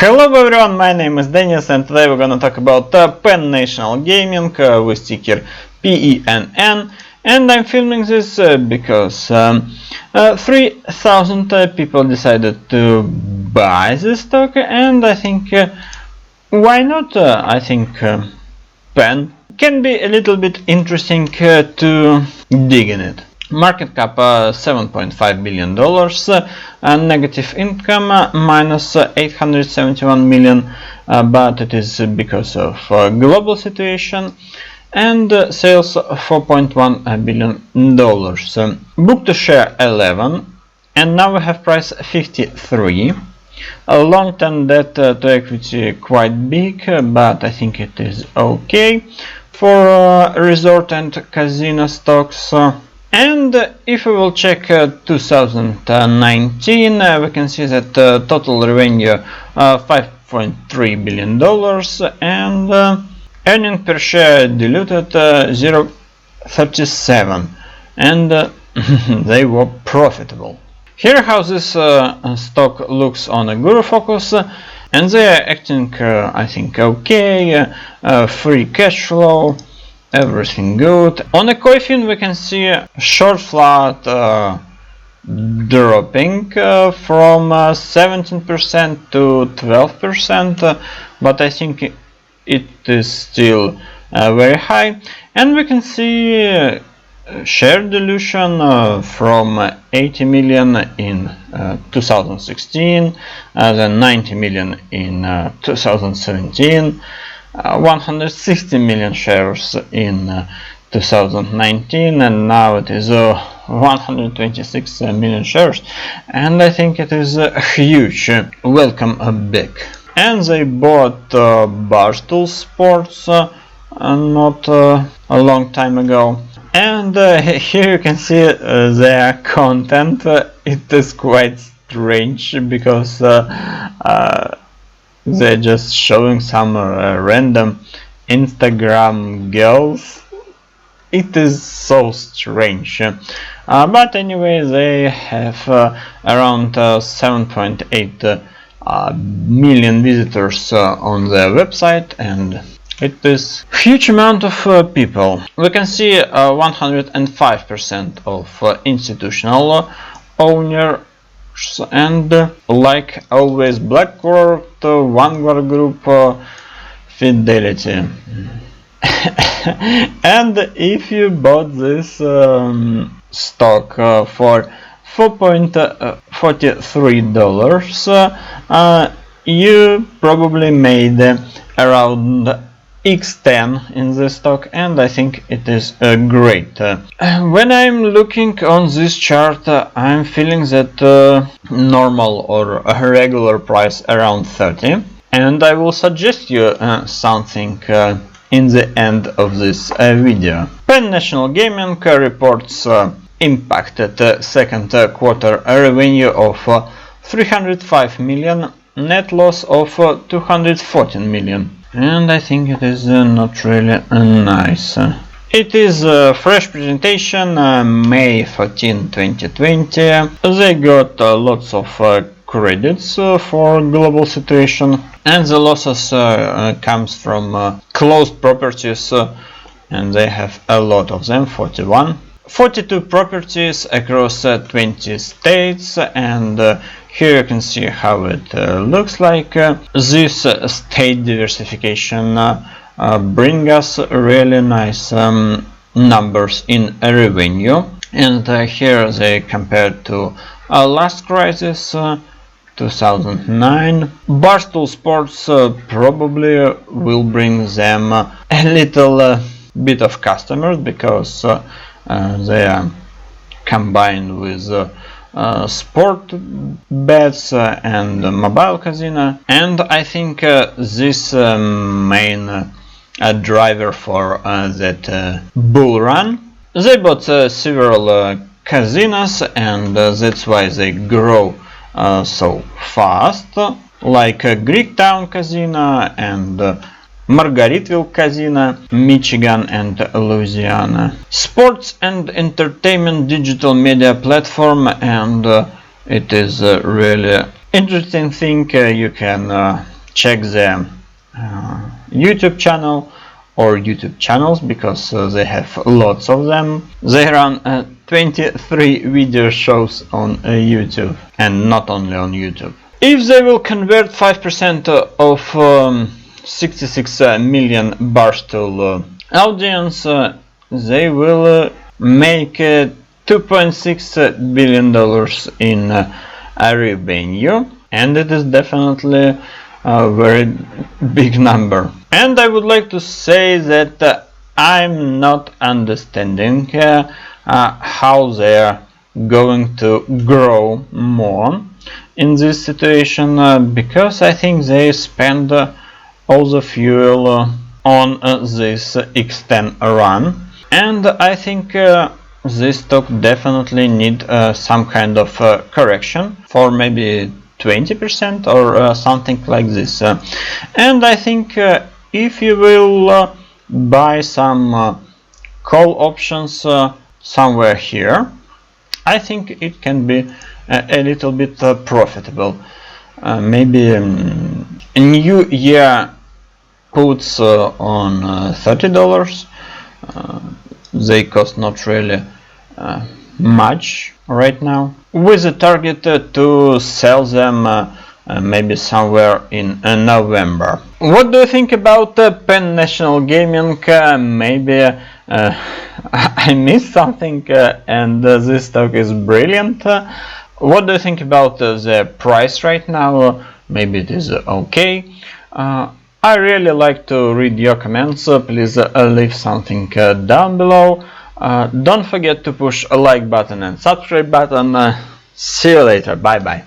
Hello everyone, my name is Denis and today we're gonna talk about Penn National Gaming with ticker PENN, and I'm filming this because 3,000 people decided to buy this stock, and I think why not? I think Penn can be a little bit interesting to dig in it. Market cap $7.5 billion, negative income minus 871 million, but it is because of global situation, and sales $4.1 billion. Book to share 11, and now we have price 53. Long-term debt to equity quite big, but I think it is okay for resort and casino stocks. And if we will check 2019, we can see that total revenue $5.3 billion, and earning per share diluted 0.37, and they were profitable. Here how this stock looks on a Guru Focus, and they are acting I think okay, free cash flow, everything good. On the coin we can see short flat dropping from 17% to 12%, but I think it is still very high, and we can see share dilution from 80 million in 2016, then 90 million in 2017, 160 million shares in 2019, and now it is 126 million shares, and I think it is huge. Welcome back. And they bought Barstool Sports not a long time ago, and here you can see their content. It is quite strange because they're just showing some random Instagram girls. It is so strange, but anyway, they have around 7.8 million visitors on their website, and it is huge amount of people. We can see 105% of institutional owners, and like always BlackRock, Vanguard Group, Fidelity. And if you bought this stock for $4.43, you probably made around X10 in the stock, and I think it is great. When I'm looking on this chart, I'm feeling that normal or a regular price around 30, and I will suggest you something in the end of this video. Penn National Gaming reports impacted second quarter revenue of 305 million, net loss of 214 million. And I think it is not really nice. It is a fresh presentation, May 14, 2020. They got lots of credits for global situation, and the losses comes from closed properties, and they have a lot of them, 42 properties across 20 states, and here you can see how it looks like. This state diversification bring us really nice numbers in revenue, and here they compared to last crisis, 2009. Barstool Sports probably will bring them a little bit of customers, because they are combined with sport bets and mobile casino, and I think this main driver for that bull run. They bought several casinos, and that's why they grow so fast, like Greektown Casino and Margaritaville Casino, Michigan and Louisiana. Sports and entertainment digital media platform, and it is really interesting thing, you can check the YouTube channel or YouTube channels, because they have lots of them. They run 23 video shows on YouTube, and not only on YouTube. If they will convert 5% of 66 million Barstool audience, they will make $2.6 billion in revenue, and it is definitely a very big number. And I would like to say that I'm not understanding how they are going to grow more in this situation, because I think they spend all the fuel on this X10 run, and I think this stock definitely need some kind of correction for maybe 20% or something like this. And I think if you will buy some call options somewhere here, I think it can be a little bit profitable. Maybe a new year puts on $30. They cost not really much right now, with a target to sell them maybe somewhere in November. What do you think about Penn National Gaming? Maybe I missed something and this stock is brilliant. What do you think about the price right now? Maybe it is okay. I really like to read your comments. Please leave something down below. Don't forget to push a like button and subscribe button. See you later. Bye bye.